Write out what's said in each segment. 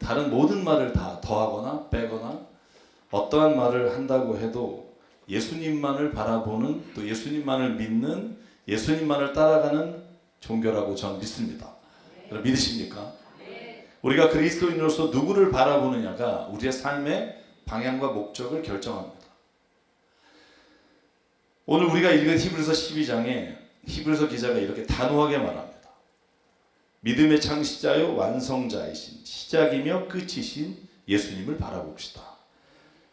다른 모든 말을 다 더하거나 빼거나 어떠한 말을 한다고 해도 예수님만을 바라보는, 또 예수님만을 믿는, 예수님만을 따라가는 종교라고 저는 믿습니다. 여러분 믿으십니까? 우리가 그리스도인으로서 누구를 바라보느냐가 우리의 삶의 방향과 목적을 결정합니다. 오늘 우리가 읽은 히브리서 12장에 히브리서 기자가 이렇게 단호하게 말합니다. 믿음의 창시자요 완성자이신 시작이며 끝이신 예수님을 바라봅시다.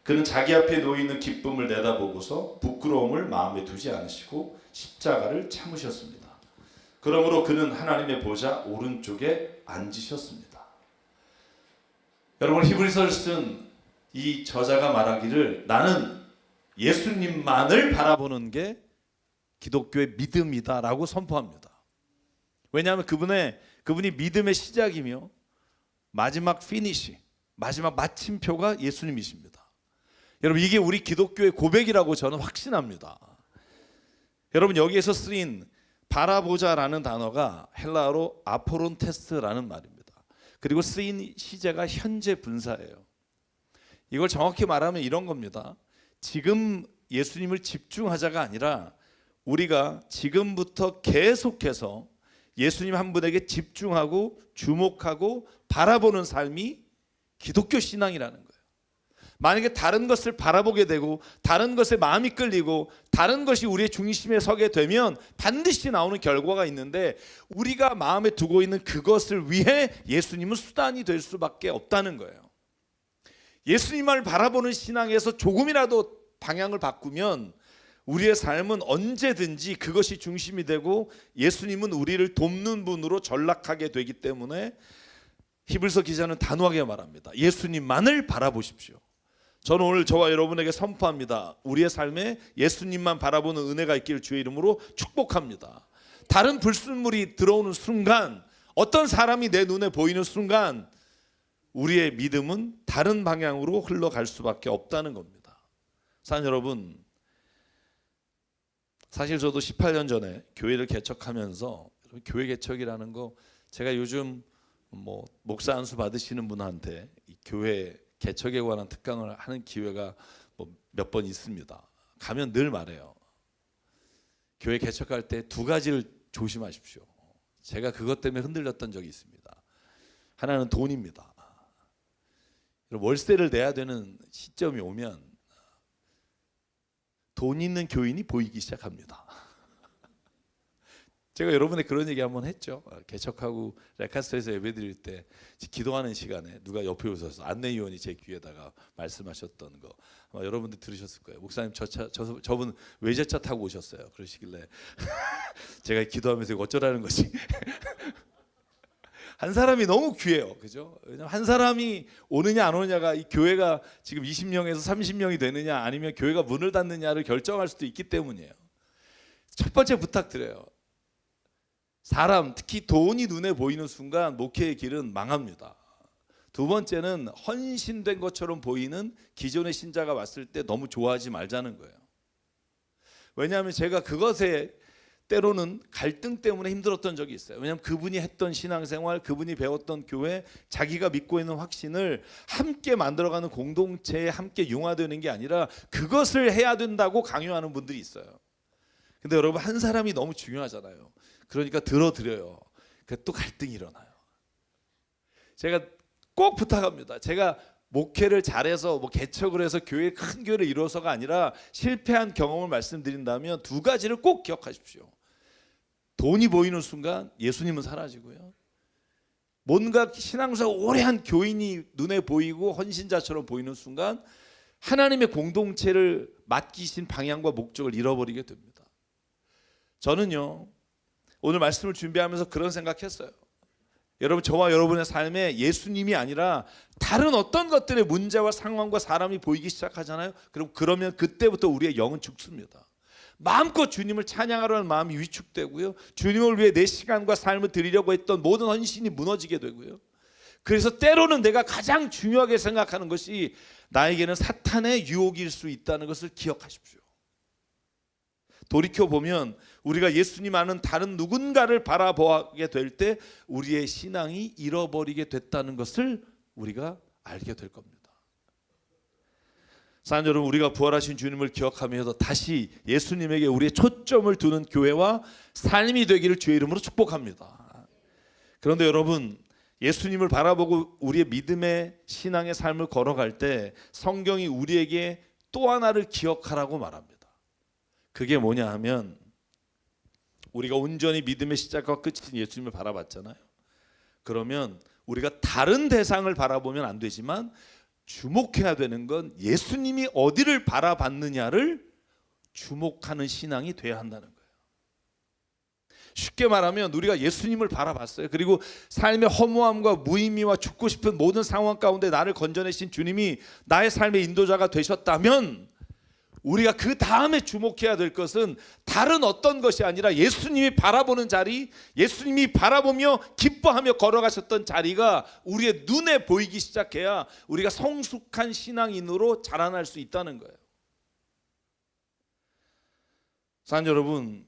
그는 자기 앞에 놓이는 기쁨을 내다보고서 부끄러움을 마음에 두지 않으시고 십자가를 참으셨습니다. 그러므로 그는 하나님의 보좌 오른쪽에 앉으셨습니다. 여러분 히브리서를 쓴 이 저자가 말하기를 나는 예수님만을 바라보는 게 기독교의 믿음이다라고 선포합니다. 왜냐하면 그분이 믿음의 시작이며 마지막 피니시, 마지막 마침표가 예수님이십니다. 여러분 이게 우리 기독교의 고백이라고 저는 확신합니다. 여러분 여기에서 쓰인 바라보자라는 단어가 헬라어로 아포론테스라는 말입니다. 그리고 쓰인 시제가 현재 분사예요. 이걸 정확히 말하면 이런 겁니다. 지금 예수님을 집중하자가 아니라 우리가 지금부터 계속해서 예수님 한 분에게 집중하고 주목하고 바라보는 삶이 기독교 신앙이라는 거예요. 만약에 다른 것을 바라보게 되고 다른 것에 마음이 끌리고 다른 것이 우리의 중심에 서게 되면 반드시 나오는 결과가 있는데 우리가 마음에 두고 있는 그것을 위해 예수님은 수단이 될 수밖에 없다는 거예요. 예수님을 바라보는 신앙에서 조금이라도 방향을 바꾸면 우리의 삶은 언제든지 그것이 중심이 되고 예수님은 우리를 돕는 분으로 전락하게 되기 때문에 히브리서 기자는 단호하게 말합니다. 예수님만을 바라보십시오. 저는 오늘 저와 여러분에게 선포합니다. 우리의 삶에 예수님만 바라보는 은혜가 있기를 주의 이름으로 축복합니다. 다른 불순물이 들어오는 순간, 어떤 사람이 내 눈에 보이는 순간 우리의 믿음은 다른 방향으로 흘러갈 수밖에 없다는 겁니다. 사랑하는 여러분, 사실 저도 18년 전에 교회를 개척하면서 교회 개척이라는 거 제가 요즘 목사 안수 받으시는 분한테 이 교회 개척에 관한 특강을 하는 기회가 몇 번 있습니다. 가면 늘 말해요. 교회 개척할 때 두 가지를 조심하십시오. 제가 그것 때문에 흔들렸던 적이 있습니다. 하나는 돈입니다. 월세를 내야 되는 시점이 오면 돈 있는 교인이 보이기 시작합니다. 제가 여러분의 그런 얘기 한번 했죠. 개척하고 레카스터에서 예배드릴 때 기도하는 시간에 누가 옆에 오셔서 안내위원이 제 귀에다가 말씀하셨던 거 아마 여러분들 들으셨을 거예요. 목사님 저분 외제차 타고 오셨어요. 그러시길래 제가 기도하면서 이거 어쩌라는 거지. 한 사람이 너무 귀해요. 그죠? 왜냐면 한 사람이 오느냐 안 오느냐가 이 교회가 지금 20명에서 30명이 되느냐 아니면 교회가 문을 닫느냐를 결정할 수도 있기 때문이에요. 첫 번째 부탁드려요. 사람, 특히 돈이 눈에 보이는 순간 목회의 길은 망합니다. 두 번째는 헌신된 것처럼 보이는 기존의 신자가 왔을 때 너무 좋아하지 말자는 거예요. 왜냐하면 제가 그것에 때로는 갈등 때문에 힘들었던 적이 있어요. 왜냐하면 그분이 했던 신앙생활, 그분이 배웠던 교회, 자기가 믿고 있는 확신을 함께 만들어가는 공동체에 함께 융화되는 게 아니라 그것을 해야 된다고 강요하는 분들이 있어요. 근데 여러분 한 사람이 너무 중요하잖아요. 그러니까 들어드려요. 또 갈등이 일어나요. 제가 꼭 부탁합니다. 제가 목회를 잘해서 개척을 해서 큰 교회를 이루어서가 아니라 실패한 경험을 말씀드린다면 두 가지를 꼭 기억하십시오. 돈이 보이는 순간 예수님은 사라지고요. 뭔가 신앙생활 오래 한 교인이 눈에 보이고 헌신자처럼 보이는 순간 하나님의 공동체를 맡기신 방향과 목적을 잃어버리게 됩니다. 저는요 오늘 말씀을 준비하면서 그런 생각했어요. 여러분 저와 여러분의 삶에 예수님이 아니라 다른 어떤 것들의 문제와 상황과 사람이 보이기 시작하잖아요. 그러면 그때부터 우리의 영은 죽습니다. 마음껏 주님을 찬양하려는 마음이 위축되고요. 주님을 위해 내 시간과 삶을 드리려고 했던 모든 헌신이 무너지게 되고요. 그래서 때로는 내가 가장 중요하게 생각하는 것이 나에게는 사탄의 유혹일 수 있다는 것을 기억하십시오. 돌이켜보면 우리가 예수님 아는 다른 누군가를 바라보게 될 때 우리의 신앙이 잃어버리게 됐다는 것을 우리가 알게 될 겁니다. 사랑하는 여러분, 우리가 부활하신 주님을 기억하면서 다시 예수님에게 우리의 초점을 두는 교회와 삶이 되기를 주의 이름으로 축복합니다. 그런데 여러분, 예수님을 바라보고 우리의 믿음의 신앙의 삶을 걸어갈 때 성경이 우리에게 또 하나를 기억하라고 말합니다. 그게 뭐냐 하면, 우리가 온전히 믿음의 시작과 끝인 예수님을 바라봤잖아요. 그러면 우리가 다른 대상을 바라보면 안 되지만 주목해야 되는 건 예수님이 어디를 바라봤느냐를 주목하는 신앙이 돼야 한다는 거예요. 쉽게 말하면 우리가 예수님을 바라봤어요. 그리고 삶의 허무함과 무의미와 죽고 싶은 모든 상황 가운데 나를 건져내신 주님이 나의 삶의 인도자가 되셨다면, 우리가 그 다음에 주목해야 될 것은 다른 어떤 것이 아니라 예수님이 바라보는 자리, 예수님이 바라보며 기뻐하며 걸어가셨던 자리가 우리의 눈에 보이기 시작해야 우리가 성숙한 신앙인으로 자라날 수 있다는 거예요. 사랑하는 여러분,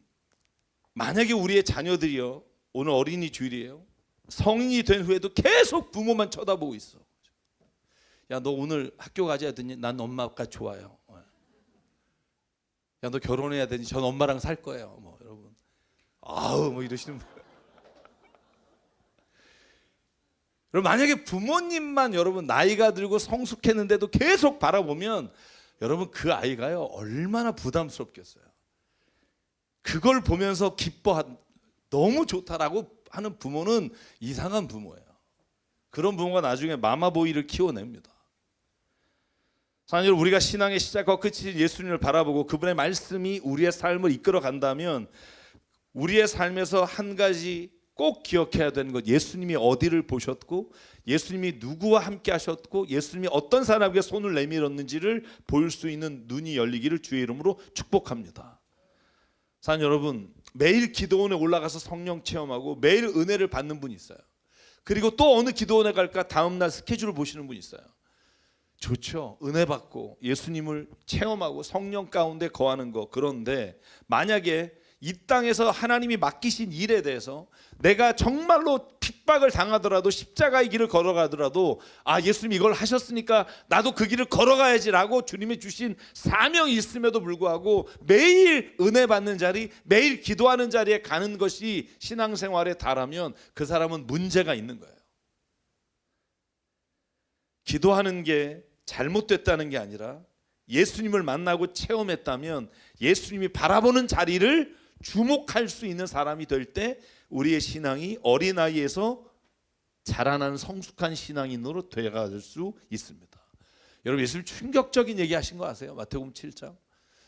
만약에 우리의 자녀들이요, 오늘 어린이 주일이에요, 성인이 된 후에도 계속 부모만 쳐다보고 있어. 야, 너 오늘 학교 가자 하더니 난 엄마 아빠 좋아요. 야, 너 결혼해야 되니 전 엄마랑 살 거예요. 뭐 여러분, 아우 뭐 이러시는 분. 여러분, 만약에 부모님만 여러분 나이가 들고 성숙했는데도 계속 바라보면 여러분 그 아이가요 얼마나 부담스럽겠어요. 그걸 보면서 너무 좋다라고 하는 부모는 이상한 부모예요. 그런 부모가 나중에 마마보이를 키워냅니다. 사랑하는 여러분, 우리가 신앙의 시작과 끝이 예수님을 바라보고 그분의 말씀이 우리의 삶을 이끌어 간다면 우리의 삶에서 한 가지 꼭 기억해야 되는 것, 예수님이 어디를 보셨고 예수님이 누구와 함께 하셨고 예수님이 어떤 사람에게 손을 내밀었는지를 볼 수 있는 눈이 열리기를 주의 이름으로 축복합니다. 사랑하는 여러분, 매일 기도원에 올라가서 성령 체험하고 매일 은혜를 받는 분이 있어요. 그리고 또 어느 기도원에 갈까 다음날 스케줄을 보시는 분이 있어요. 좋죠. 은혜 받고 예수님을 체험하고 성령 가운데 거하는 거. 그런데 만약에 이 땅에서 하나님이 맡기신 일에 대해서 내가 정말로 핍박을 당하더라도 십자가의 길을 걸어가더라도 예수님이 이걸 하셨으니까 나도 그 길을 걸어가야지라고 주님이 주신 사명이 있음에도 불구하고 매일 은혜 받는 자리, 매일 기도하는 자리에 가는 것이 신앙생활에 달하면 그 사람은 문제가 있는 거예요. 기도하는 게 잘못됐다는 게 아니라 예수님을 만나고 체험했다면 예수님이 바라보는 자리를 주목할 수 있는 사람이 될 때 우리의 신앙이 어린아이에서 자라난 성숙한 신앙인으로 되어갈 수 있습니다. 여러분, 예수님 충격적인 얘기 하신 거 아세요? 마태복음 7장.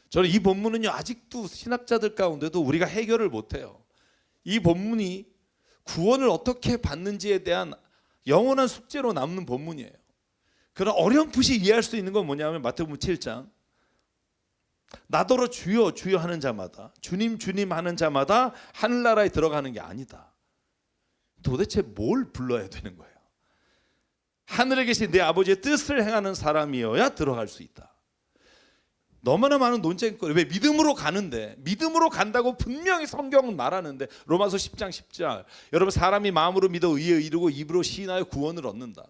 저는 이 본문은요 아직도 신학자들 가운데도 우리가 해결을 못해요. 이 본문이 구원을 어떻게 받는지에 대한 영원한 숙제로 남는 본문이에요. 그런 어렴풋이 이해할 수 있는 건 뭐냐면 마태복음 7장, 나더러 주여 주여 하는 자마다, 주님 주님 하는 자마다 하늘나라에 들어가는 게 아니다. 도대체 뭘 불러야 되는 거예요? 하늘에 계신 내 아버지의 뜻을 행하는 사람이어야 들어갈 수 있다. 너무나 많은 논쟁거리. 왜 믿음으로 가는데, 믿음으로 간다고 분명히 성경은 말하는데, 로마서 10장 10절, 여러분 사람이 마음으로 믿어 의에 이르고 입으로 시인하여 구원을 얻는다.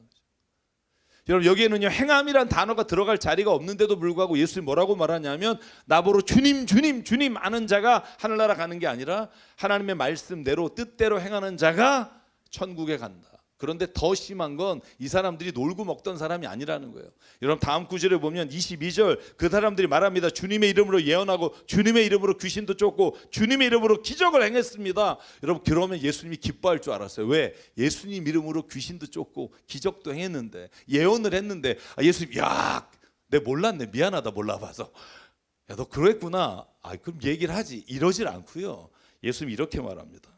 여러분, 여기에는요 행함이란 단어가 들어갈 자리가 없는데도 불구하고 예수님이 뭐라고 말하냐면, 나보러 주님 주님 주님 아는 자가 하늘나라 가는 게 아니라 하나님의 말씀대로 뜻대로 행하는 자가 천국에 간다. 그런데 더 심한 건 이 사람들이 놀고 먹던 사람이 아니라는 거예요. 여러분, 다음 구절에 보면 22절, 그 사람들이 말합니다. 주님의 이름으로 예언하고 주님의 이름으로 귀신도 쫓고 주님의 이름으로 기적을 행했습니다. 여러분, 그러면 예수님이 기뻐할 줄 알았어요. 왜? 예수님 이름으로 귀신도 쫓고 기적도 행했는데, 예언을 했는데, 예수님, 야, 내 몰랐네, 미안하다, 몰라봐서. 야, 너 그랬구나. 그럼 얘기를 하지. 이러질 않고요. 예수님이 이렇게 말합니다.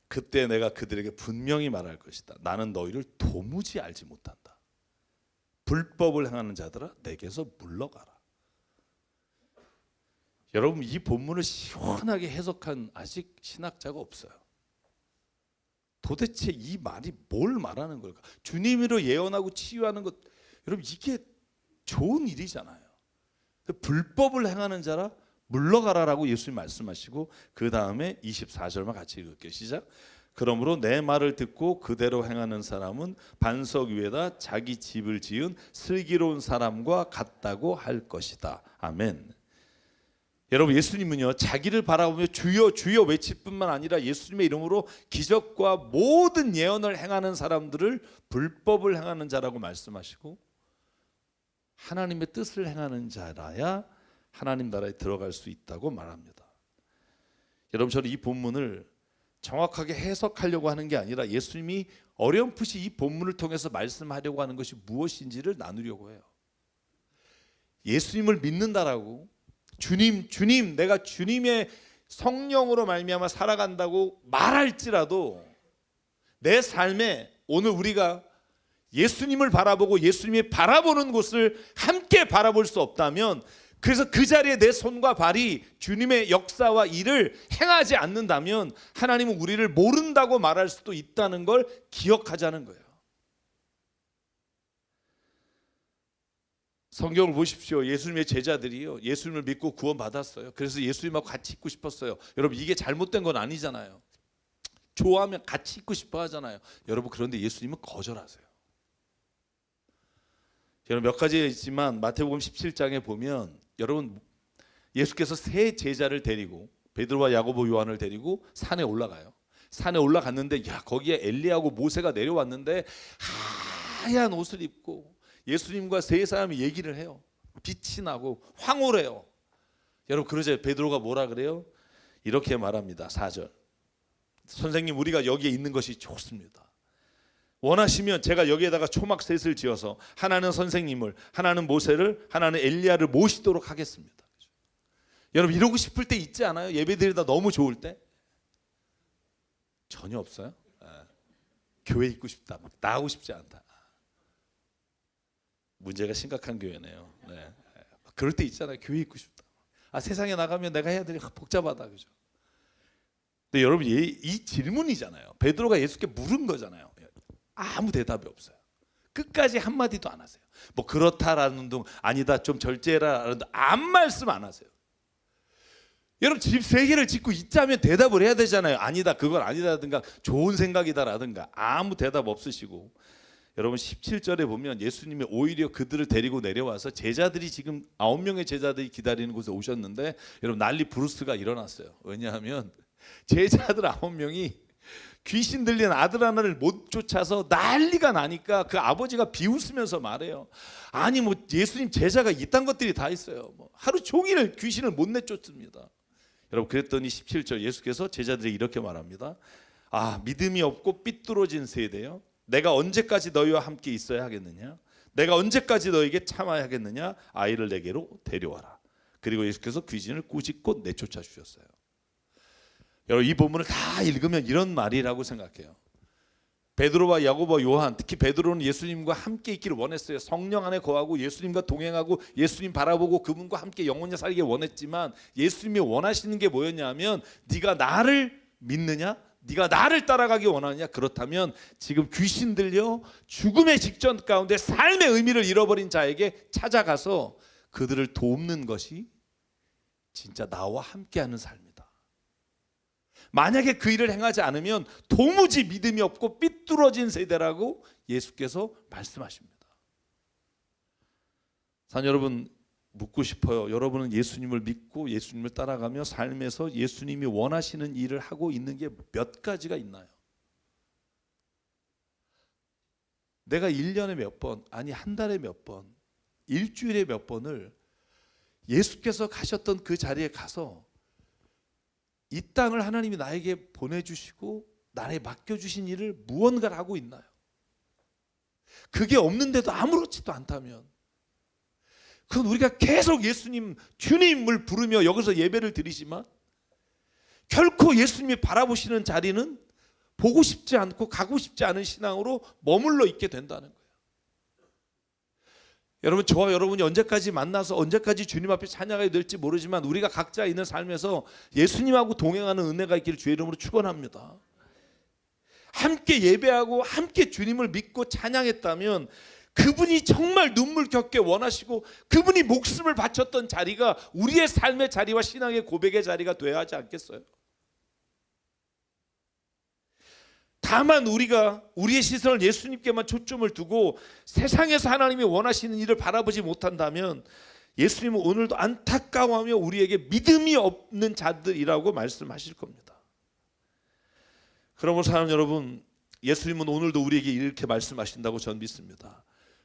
그때 내가 그들에게 분명히 말할 것이다. 나는 너희를 도무지 알지 못한다. 불법을 행하는 자들아, 내게서 물러가라. 여러분, 이 본문을 시원하게 해석한 아직 신학자가 없어요. 도대체 이 말이 뭘 말하는 걸까? 주님으로 예언하고 치유하는 것, 여러분 이게 좋은 일이잖아요. 불법을 행하는 자라 물러가라라고 예수님 말씀하시고, 그 다음에 24절만 같이 읽을게요. 시작. 그러므로 내 말을 듣고 그대로 행하는 사람은 반석 위에다 자기 집을 지은 슬기로운 사람과 같다고 할 것이다. 아멘. 여러분, 예수님은요 자기를 바라보며 주여 주여 외칠 뿐만 아니라 예수님의 이름으로 기적과 모든 예언을 행하는 사람들을 불법을 행하는 자라고 말씀하시고, 하나님의 뜻을 행하는 자라야 하나님 나라에 들어갈 수 있다고 말합니다. 여러분, 저는 이 본문을 정확하게 해석하려고 하는 게 아니라 예수님이 어렴풋이 이 본문을 통해서 말씀하려고 하는 것이 무엇인지를 나누려고 해요. 예수님을 믿는다라고, 주님 내가 주님의 성령으로 말미암아 살아간다고 말할지라도 내 삶에 오늘 우리가 예수님을 바라보고 예수님이 바라보는 곳을 함께 바라볼 수 없다면, 그래서 그 자리에 내 손과 발이 주님의 역사와 일을 행하지 않는다면 하나님은 우리를 모른다고 말할 수도 있다는 걸 기억하자는 거예요. 성경을 보십시오. 예수님의 제자들이요 예수님을 믿고 구원받았어요. 그래서 예수님하고 같이 있고 싶었어요. 여러분, 이게 잘못된 건 아니잖아요. 좋아하면 같이 있고 싶어 하잖아요. 여러분, 그런데 예수님은 거절하세요. 여러분, 몇 가지 있지만 마태복음 17장에 보면 여러분, 예수께서 세 제자를 데리고 베드로와 야고보 요한을 데리고 산에 올라가요. 산에 올라갔는데 거기에 엘리야하고 모세가 내려왔는데 하얀 옷을 입고 예수님과 세 사람이 얘기를 해요. 빛이 나고 황홀해요. 여러분, 그러자 베드로가 뭐라 그래요? 이렇게 말합니다. 4절. 선생님, 우리가 여기에 있는 것이 좋습니다. 원하시면 제가 여기에다가 초막셋을 지어서 하나는 선생님을, 하나는 모세를, 하나는 엘리야를 모시도록 하겠습니다. 여러분, 이러고 싶을 때 있지 않아요? 예배드리다 너무 좋을 때? 전혀 없어요. 교회 있고 싶다, 막 나가고 싶지 않다. 문제가 심각한 교회네요. 그럴 때 있잖아요. 교회 있고 싶다. 세상에 나가면 내가 해야 될 게 복잡하다, 그죠? 근데 여러분, 이 질문이잖아요. 베드로가 예수께 물은 거잖아요. 아무 대답이 없어요. 끝까지 한마디도 안 하세요. 뭐 그렇다라는 둥, 아니다 좀 절제해라라는 둥, 아무 말씀 안 하세요. 여러분, 집 3개를 짓고 있자면 대답을 해야 되잖아요. 아니다, 그건 아니다라든가 좋은 생각이다라든가 아무 대답 없으시고, 여러분 17절에 보면 예수님이 오히려 그들을 데리고 내려와서 제자들이 지금 9명의 제자들이 기다리는 곳에 오셨는데, 여러분 난리 부르스가 일어났어요. 왜냐하면 제자들 9명이 귀신 들린 아들 하나를 못 쫓아서 난리가 나니까 그 아버지가 비웃으면서 말해요. 아니 뭐 예수님 제자가 이딴 것들이 다 있어요. 뭐 하루 종일 귀신을 못 내쫓습니다. 여러분, 그랬더니 17절 예수께서 제자들에게 이렇게 말합니다. 믿음이 없고 삐뚤어진 세대요, 내가 언제까지 너희와 함께 있어야 하겠느냐? 내가 언제까지 너에게 참아야 하겠느냐? 아이를 내게로 데려와라. 그리고 예수께서 귀신을 꾸짖고 내쫓아 주셨어요. 여러분, 이 본문을 다 읽으면 이런 말이라고 생각해요. 베드로와 야고보와 요한, 특히 베드로는 예수님과 함께 있기를 원했어요. 성령 안에 거하고 예수님과 동행하고 예수님 바라보고 그분과 함께 영원히 살기 원했지만, 예수님이 원하시는 게 뭐였냐면, 네가 나를 믿느냐? 네가 나를 따라가기 원하느냐? 그렇다면 지금 귀신 들려 죽음의 직전 가운데 삶의 의미를 잃어버린 자에게 찾아가서 그들을 돕는 것이 진짜 나와 함께하는 삶이다. 만약에 그 일을 행하지 않으면 도무지 믿음이 없고 삐뚤어진 세대라고 예수께서 말씀하십니다. 산 여러분, 묻고 싶어요. 여러분은 예수님을 믿고 예수님을 따라가며 삶에서 예수님이 원하시는 일을 하고 있는 게 몇 가지가 있나요? 내가 1년에 몇 번, 아니 한 달에 몇 번, 일주일에 몇 번을 예수께서 가셨던 그 자리에 가서 이 땅을 하나님이 나에게 보내주시고 나에 맡겨주신 일을 무언가를 하고 있나요? 그게 없는데도 아무렇지도 않다면 그건 우리가 계속 예수님, 주님을 부르며 여기서 예배를 드리지만 결코 예수님이 바라보시는 자리는 보고 싶지 않고 가고 싶지 않은 신앙으로 머물러 있게 된다는 거예요. 여러분, 저와 여러분이 언제까지 만나서 언제까지 주님 앞에 찬양해야 될지 모르지만 우리가 각자 있는 삶에서 예수님하고 동행하는 은혜가 있기를 주의 이름으로 축원합니다. 함께 예배하고 함께 주님을 믿고 찬양했다면 그분이 정말 눈물겹게 원하시고 그분이 목숨을 바쳤던 자리가 우리의 삶의 자리와 신앙의 고백의 자리가 되어야 하지 않겠어요? 다만 우리의 시선을 예수님께만 초점을 두고 세상에서 하나님이 원하시는 일을 바라보지 못한다면 예수님은 오늘도 안타까워하며 우리에게 믿음이 없는 자들이라고 말씀하실 겁니다. 그러므로 사랑하는 여러분, 예수님은 오늘도 우리에게 이렇게 말씀하신다고 저는 믿습니다.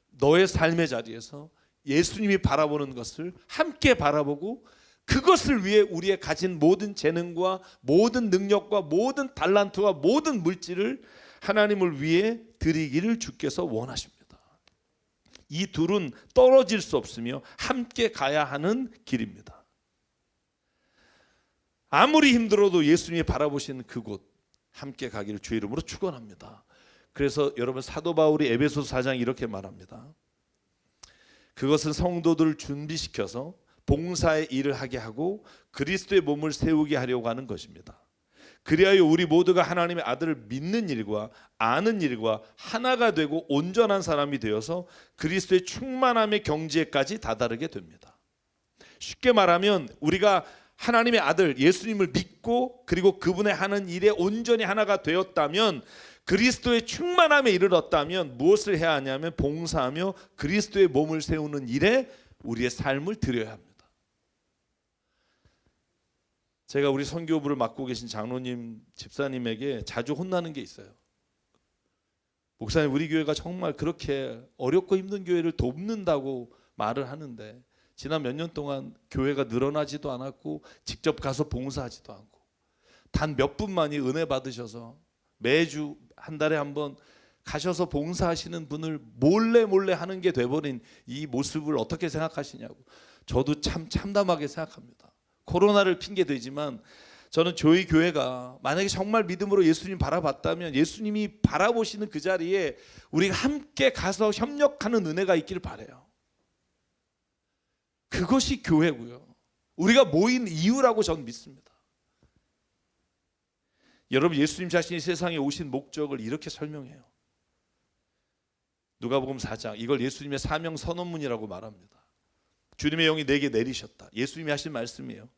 너의 삶의 자리에서 예수님이 바라보는 것을 함께 바라보고 그것을 위해 우리의 가진 모든 재능과 모든 능력과 모든 달란트와 모든 물질을 하나님을 위해 드리기를 주께서 원하십니다. 이 둘은 떨어질 수 없으며 함께 가야 하는 길입니다. 아무리 힘들어도 예수님이 바라보시는 그곳 함께 가기를 주의 이름으로 축원합니다. 그래서 여러분, 사도 바울이 에베소서 4장 이렇게 말합니다. 그것은 성도들을 준비시켜서 봉사의 일을 하게 하고 그리스도의 몸을 세우게 하려고 하는 것입니다. 그리하여 우리 모두가 하나님의 아들을 믿는 일과 아는 일과 하나가 되고 온전한 사람이 되어서 그리스도의 충만함의 경지에까지 다다르게 됩니다. 쉽게 말하면 우리가 하나님의 아들 예수님을 믿고 그리고 그분의 하는 일에 온전히 하나가 되었다면, 그리스도의 충만함에 이르렀다면 무엇을 해야 하냐면 봉사하며 그리스도의 몸을 세우는 일에 우리의 삶을 드려야 합니다. 제가 우리 선교부를 맡고 계신 장로님, 집사님에게 자주 혼나는 게 있어요. 목사님, 우리 교회가 정말 그렇게 어렵고 힘든 교회를 돕는다고 말을 하는데 지난 몇 년 동안 교회가 늘어나지도 않았고 직접 가서 봉사하지도 않고 단 몇 분만이 은혜 받으셔서 매주 한 달에 한 번 가셔서 봉사하시는 분을 몰래 하는 게 돼버린 이 모습을 어떻게 생각하시냐고. 저도 참 참담하게 생각합니다. 코로나를 핑계 대지만 저는 저희 교회가 만약에 정말 믿음으로 예수님 바라봤다면 예수님이 바라보시는 그 자리에 우리가 함께 가서 협력하는 은혜가 있기를 바라요. 그것이 교회고요. 우리가 모인 이유라고 저는 믿습니다. 여러분, 예수님 자신이 세상에 오신 목적을 이렇게 설명해요. 누가복음 4장, 이걸 예수님의 사명 선언문이라고 말합니다. 주님의 영이 내게 내리셨다. 예수님이 하신 말씀이에요.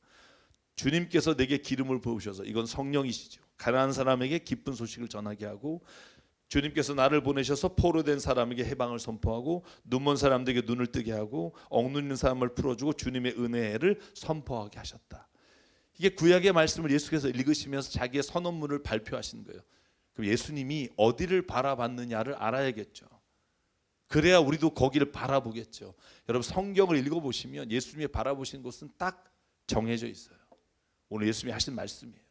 주님께서 내게 기름을 부으셔서, 이건 성령이시죠, 가난한 사람에게 기쁜 소식을 전하게 하고, 주님께서 나를 보내셔서 포로된 사람에게 해방을 선포하고, 눈먼 사람들에게 눈을 뜨게 하고, 억눌린 사람을 풀어주고 주님의 은혜를 선포하게 하셨다. 이게 구약의 말씀을 예수께서 읽으시면서 자기의 선언문을 발표하신 거예요. 그럼 예수님이 어디를 바라봤느냐를 알아야겠죠. 그래야 우리도 거기를 바라보겠죠. 여러분, 성경을 읽어보시면 예수님이 바라보신 곳은 딱 정해져 있어요. 오늘 예수님이 하신 말씀이에요.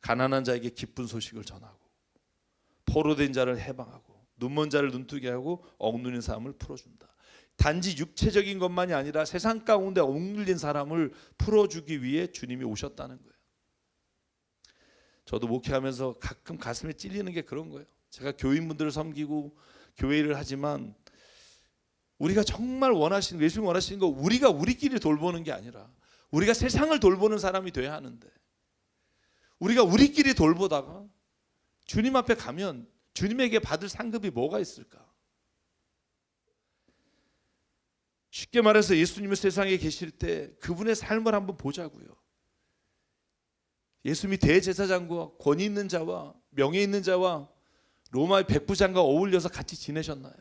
가난한 자에게 기쁜 소식을 전하고, 포로된 자를 해방하고, 눈먼 자를 눈뜨게 하고, 억눌린 사람을 풀어준다. 단지 육체적인 것만이 아니라 세상 가운데 억눌린 사람을 풀어주기 위해 주님이 오셨다는 거예요. 저도 목회하면서 가끔 가슴에 찔리는 게 그런 거예요. 제가 교인분들을 섬기고 교회 일을 하지만 우리가 정말 원하시는, 예수님 원하시는 거 우리가 우리끼리 돌보는 게 아니라 우리가 세상을 돌보는 사람이 돼야 하는데, 우리가 우리끼리 돌보다가 주님 앞에 가면 주님에게 받을 상급이 뭐가 있을까? 쉽게 말해서 예수님이 세상에 계실 때 그분의 삶을 한번 보자고요. 예수님이 대제사장과 권위 있는 자와 명예 있는 자와 로마의 백부장과 어울려서 같이 지내셨나요?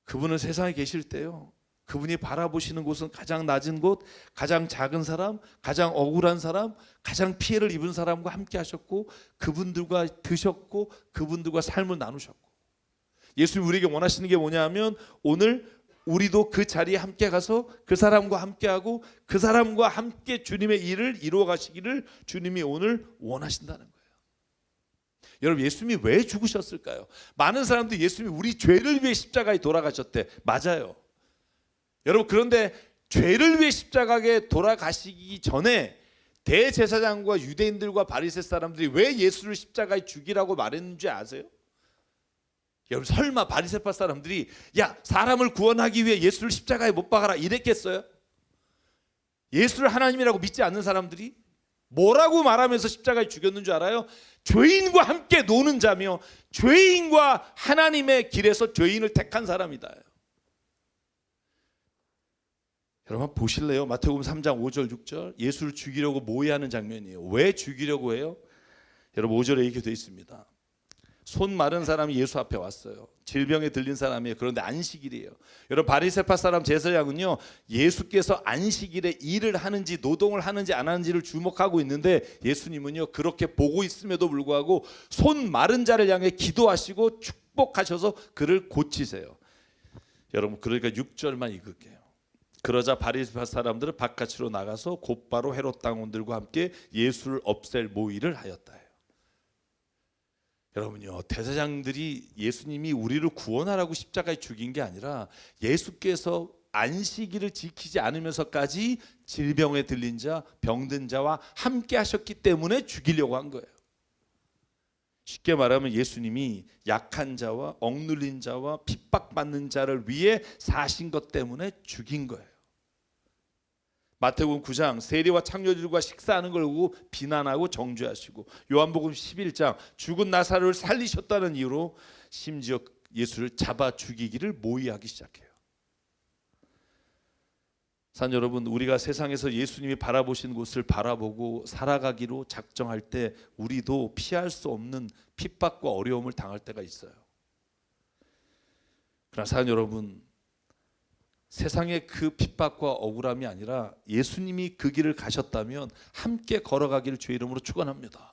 그분은 세상에 계실 때요, 그분이 바라보시는 곳은 가장 낮은 곳, 가장 작은 사람, 가장 억울한 사람, 가장 피해를 입은 사람과 함께 하셨고, 그분들과 드셨고, 그분들과 삶을 나누셨고, 예수님이 우리에게 원하시는 게 뭐냐 하면 오늘 우리도 그 자리에 함께 가서 그 사람과 함께하고 그 사람과 함께 주님의 일을 이루어 가시기를 주님이 오늘 원하신다는 거예요. 여러분, 예수님이 왜 죽으셨을까요? 많은 사람들이 예수님이 우리 죄를 위해 십자가에 돌아가셨대. 맞아요. 여러분, 그런데 죄를 위해 십자가에 돌아가시기 전에 대제사장과 유대인들과 바리새 사람들이 왜 예수를 십자가에 죽이라고 말했는지 아세요? 여러분, 설마 바리새파 사람들이 야, 사람을 구원하기 위해 예수를 십자가에 못 박아라 이랬겠어요? 예수를 하나님이라고 믿지 않는 사람들이 뭐라고 말하면서 십자가에 죽였는 줄 알아요? 죄인과 함께 노는 자며 죄인과 하나님의 길에서 죄인을 택한 사람이다. 여러분 보실래요? 마태복음 3장 5절 6절 예수를 죽이려고 모의하는 장면이에요. 왜 죽이려고 해요? 여러분 5절에 이렇게 되어 있습니다. 손 마른 사람이 예수 앞에 왔어요. 질병에 들린 사람이에요. 그런데 안식일이에요. 여러분 바리새파 사람 제사장은요, 예수께서 안식일에 일을 하는지 노동을 하는지 안 하는지를 주목하고 있는데, 예수님은요 그렇게 보고 있음에도 불구하고 손 마른 자를 향해 기도하시고 축복하셔서 그를 고치세요. 여러분 그러니까 6절만 읽을게요. 그러자 바리새파 사람들은 바깥으로 나가서 곧바로 헤롯 당원들과 함께 예수를 없앨 모의를 하였다. 여러분요, 대제사장들이 예수님이 우리를 구원하라고 십자가에 죽인 게 아니라 예수께서 안식일을 지키지 않으면서까지 질병에 들린 자, 병든 자와 함께 하셨기 때문에 죽이려고 한 거예요. 쉽게 말하면 예수님이 약한 자와 억눌린 자와 핍박받는 자를 위해 사신 것 때문에 죽인 거예요. 마태복음 9장 세리와 창녀들과 식사하는 걸 보고 비난하고 정죄하시고, 요한복음 11장 죽은 나사로를 살리셨다는 이유로 심지어 예수를 잡아 죽이기를 모의하기 시작해요. 산 여러분, 우리가 세상에서 예수님이 바라보신 곳을 바라보고 살아가기로 작정할 때 우리도 피할 수 없는 핍박과 어려움을 당할 때가 있어요. 그러나 산 여러분, 세상의 그 핍박과 억울함이 아니라 예수님이 그 길을 가셨다면 함께 걸어가기를 주의 이름으로 축원합니다.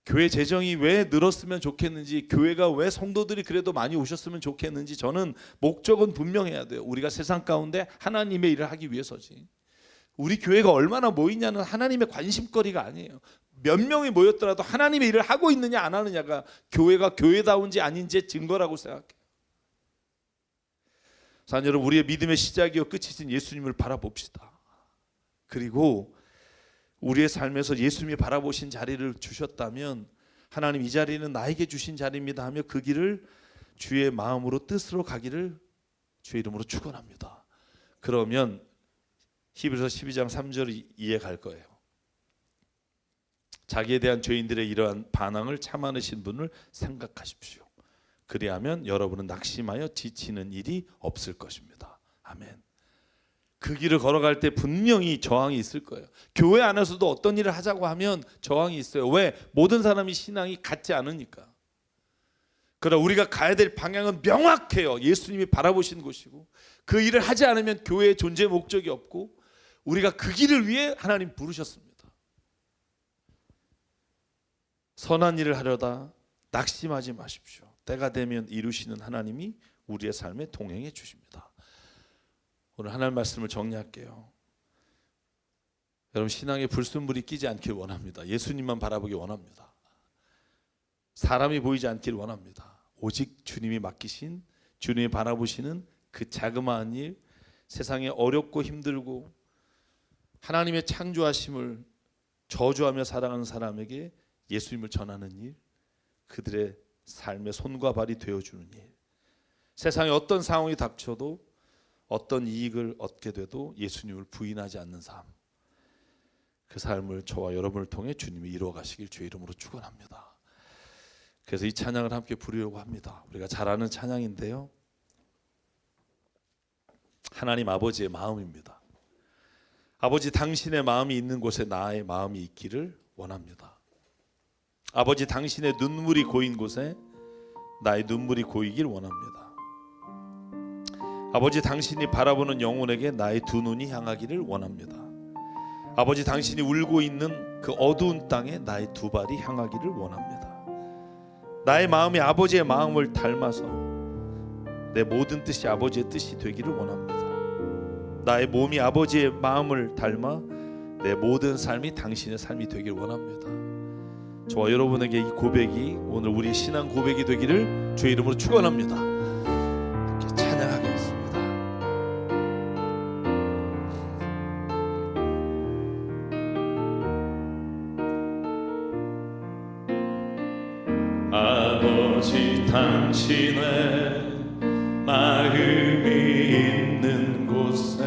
교회 재정이 왜 늘었으면 좋겠는지, 교회가 왜 성도들이 그래도 많이 오셨으면 좋겠는지, 저는 목적은 분명해야 돼요. 우리가 세상 가운데 하나님의 일을 하기 위해서지. 우리 교회가 얼마나 모이냐는 하나님의 관심거리가 아니에요. 몇 명이 모였더라도 하나님의 일을 하고 있느냐 안 하느냐가 교회가 교회다운지 아닌지의 증거라고 생각해요. 사랑 여러분, 우리의 믿음의 시작이요 끝이신 예수님을 바라봅시다. 그리고 우리의 삶에서 예수님이 바라보신 자리를 주셨다면, 하나님 이 자리는 나에게 주신 자리입니다 하며 그 길을 주의 마음으로 뜻으로 가기를 주의 이름으로 축원합니다. 그러면 히브리서 12장 3절 이해 갈 거예요. 자기에 대한 죄인들의 이러한 반항을 참아내신 분을 생각하십시오. 그리하면 여러분은 낙심하여 지치는 일이 없을 것입니다. 아멘. 그 길을 걸어갈 때 분명히 저항이 있을 거예요. 교회 안에서도 어떤 일을 하자고 하면 저항이 있어요. 왜? 모든 사람이 신앙이 같지 않으니까. 그러나 우리가 가야 될 방향은 명확해요. 예수님이 바라보신 곳이고, 그 일을 하지 않으면 교회의 존재 목적이 없고, 우리가 그 길을 위해 하나님 부르셨습니다. 선한 일을 하려다 낙심하지 마십시오. 때가 되면 이루시는 하나님이 우리의 삶에 동행해 주십니다. 오늘 하나님 말씀을 정리할게요. 여러분, 신앙에 불순물이 끼지 않길 원합니다. 예수님만 바라보기 원합니다. 사람이 보이지 않길 원합니다. 오직 주님이 맡기신, 주님이 바라보시는 그 자그마한 일, 세상에 어렵고 힘들고 하나님의 창조하심을 저주하며 살아가는 사람에게 예수님을 전하는 일, 그들의 삶의 손과 발이 되어주는 일, 세상에 어떤 상황이 닥쳐도 어떤 이익을 얻게 돼도 예수님을 부인하지 않는 삶, 그 삶을 저와 여러분을 통해 주님이 이루어 가시길 주의 이름으로 축원합니다. 그래서 이 찬양을 함께 부르려고 합니다. 우리가 잘 아는 찬양인데요, 하나님 아버지의 마음입니다. 아버지, 당신의 마음이 있는 곳에 나의 마음이 있기를 원합니다. 아버지, 당신의 눈물이 고인 곳에 나의 눈물이 고이길 원합니다. 아버지, 당신이 바라보는 영혼에게 나의 두 눈이 향하기를 원합니다. 아버지, 당신이 울고 있는 그 어두운 땅에 나의 두 발이 향하기를 원합니다. 나의 마음이 아버지의 마음을 닮아서 내 모든 뜻이 아버지의 뜻이 되기를 원합니다. 나의 몸이 아버지의 마음을 닮아 내 모든 삶이 당신의 삶이 되길 원합니다. 저와 여러분에게 이 고백이 오늘 우리의 신앙 고백이 되기를 주의 이름으로 축원합니다. 함께 찬양하겠습니다. 아버지, 당신의 마음이 있는 곳에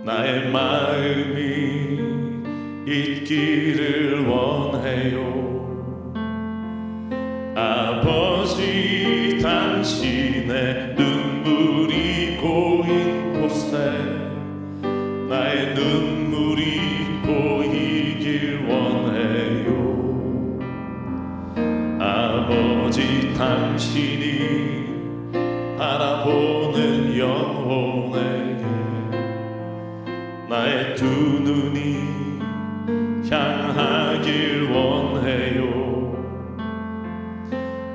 나의 마음이 있기를 원해요. 아버지, 당신의 눈물이 아버지 당신이 바라보는 영혼에게 나의 두 눈이 향하길 원해요.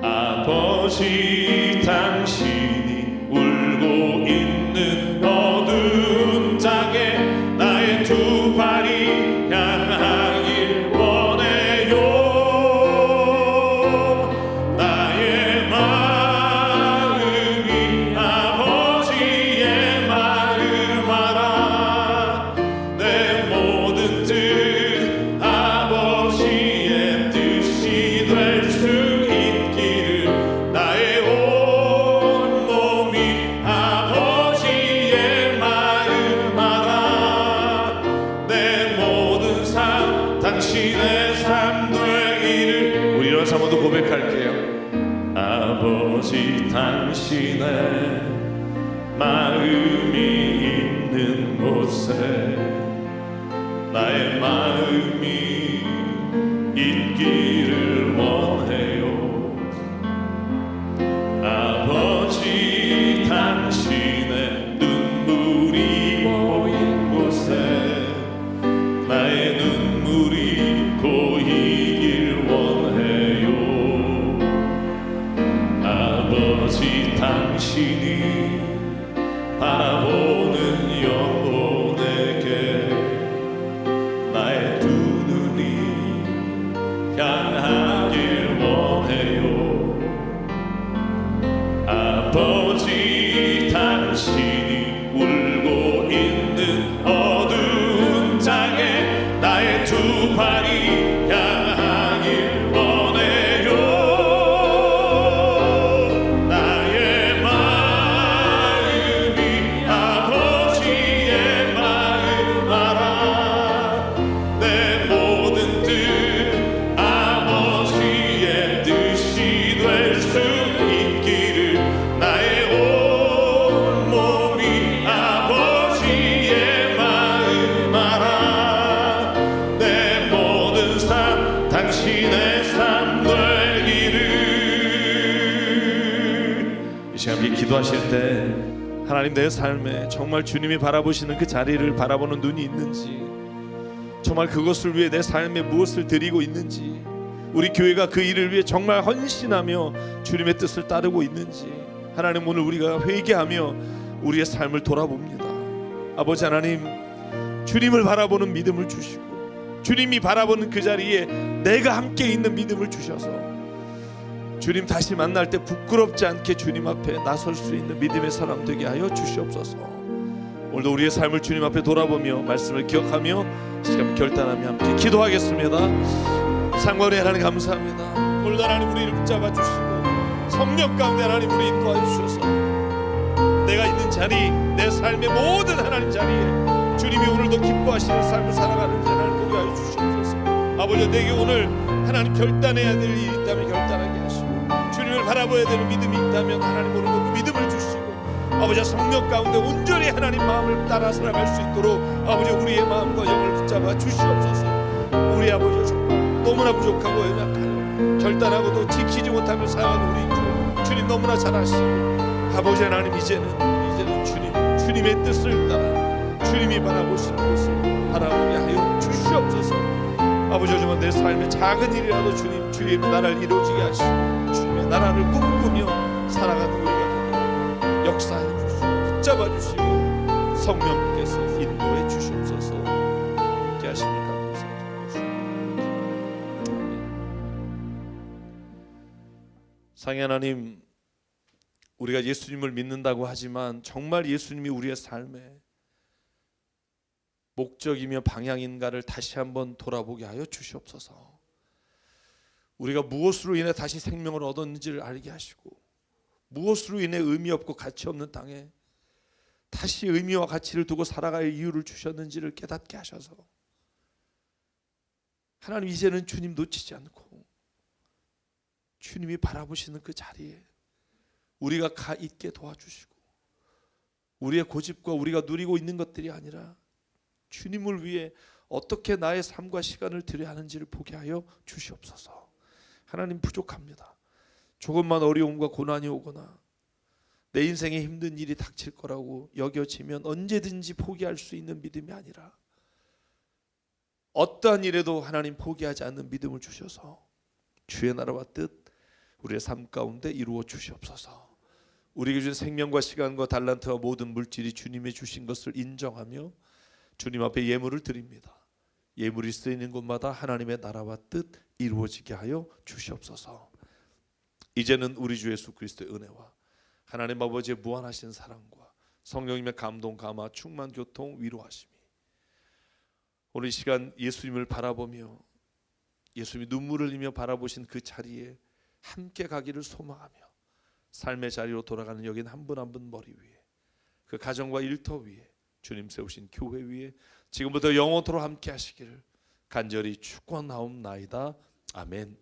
아버지 당신이 울고 있는 어두운 땅에 나의 두 발이 향하길 원해요. 나의 마음이 아버지의 마음 알아. 내 모든 뜻 아버지의 뜻이 될 수 있기를 나의 온 몸이 아버지의 마음 알아. 내 모든 삶 당신의 삶 되기를. 우리 일어나서 한번 더 고백할게요. 아버지 당신의 마음이 있는 곳에 나의 마음이 있기를 원해요. 아버지 당신의 눈물이 보인 곳에 나의 눈물이 고이길 원해요. 아버지 당신이 바라보는 영혼에게 나의 두 눈이 향하길 원해요. 아버지 당신이 울고 있는 어두운 땅에 나의 두 발이 향하길 원해요. 나의 마음이 아버지의 마음 알아. 내 모든 뜻 아버지의 뜻이 될 수 있기를 나의 온 몸이 아버지의 마음 알아. 내 모든 삶 당신의 삶 되기를. 이 시간 함께 기도하실 때 하나님 내 삶에 정말 주님이 바라보시는 그 자리를 바라보는 눈이 있는지, 정말 그것을 위해 내 삶에 무엇을 드리고 있는지, 우리 교회가 그 일을 위해 정말 헌신하며 주님의 뜻을 따르고 있는지 하나님 오늘 우리가 회개하며 우리의 삶을 돌아봅니다. 아버지 하나님, 주님을 바라보는 믿음을 주시고 주님이 바라보는 그 자리에 내가 함께 있는 믿음을 주셔서 주님 다시 만날 때 부끄럽지 않게 주님 앞에 나설 수 있는 믿음의 사람 되게 하여 주시옵소서. 오늘도 우리의 삶을 주님 앞에 돌아보며 말씀을 기억하며 시간 결단하며 함께 기도하겠습니다. 상관의 하나님 감사합니다. 오늘도 하나님 우리를 붙잡아 주시고 성령 가운데 하나님 우리 인도하여 주셔서 내가 있는 자리, 내 삶의 모든 하나님 자리에 주님이 오늘도 기뻐하시는 삶을 살아가는지 하나님 보게 하여 주시옵소서. 아버지, 내게 오늘 하나님 결단해야 될 일이 있다면 결단하게 하시고 주님을 바라봐야 되는 믿음이 있다면 하나님 오늘도 그 믿음을 주시고 아버지 성령 가운데 온전히 하나님 마음을 따라 살아갈 수 있도록 아버지 우리의 마음과 영을 붙잡아 주시옵소서. 우리 아버지 정말 너무나 부족하고 연약하여 결단하고도 지키지 못하며 살아가는 우리 주님 너무나 잘 아시고 아버지 하나님 이제는 주님의 뜻을 따라 주님이 바라보시는 것을 바라보게 하여 주시옵소서. 아버지 정말 내 삶의 작은 일이라도 주님의 나라를 이루어지게 하시고 주님의 나라를 꿈꾸며 살아가는 우리가 되게 역사해 주시고 붙잡아 주시고 성령께서 인도해 주시옵소서. 함께 하십니까? 상의 하나님, 우리가 예수님을 믿는다고 하지만 정말 예수님이 우리의 삶의 목적이며 방향인가를 다시 한번 돌아보게 하여 주시옵소서. 우리가 무엇으로 인해 다시 생명을 얻었는지를 알게 하시고 무엇으로 인해 의미 없고 가치 없는 땅에 다시 의미와 가치를 두고 살아갈 이유를 주셨는지를 깨닫게 하셔서 하나님 이제는 주님 놓치지 않고 주님이 바라보시는 그 자리에 우리가 가 있게 도와주시고 우리의 고집과 우리가 누리고 있는 것들이 아니라 주님을 위해 어떻게 나의 삶과 시간을 들여야 하는지를 보게 하여 주시옵소서. 하나님 부족합니다. 조금만 어려움과 고난이 오거나 내 인생에 힘든 일이 닥칠 거라고 여겨지면 언제든지 포기할 수 있는 믿음이 아니라 어떠한 일에도 하나님 포기하지 않는 믿음을 주셔서 주의 나라와 뜻 우리의 삶 가운데 이루어 주시옵소서. 우리에게 주신 생명과 시간과 달란트와 모든 물질이 주님이 주신 것을 인정하며 주님 앞에 예물을 드립니다. 예물이 쓰이는 곳마다 하나님의 나라와 뜻 이루어지게 하여 주시옵소서. 이제는 우리 주 예수 그리스도의 은혜와 하나님 아버지의 무한하신 사랑과 성령님의 감동, 감화, 충만, 교통, 위로하심이 오늘 이 시간 예수님을 바라보며 예수님이 눈물을 흘리며 바라보신 그 자리에 함께 가기를 소망하며 삶의 자리로 돌아가는 여긴 한 분 한 분 머리 위에 그 가정과 일터 위에 주님 세우신 교회 위에 지금부터 영원토록 함께 하시기를 간절히 축원하옵나이다. 아멘.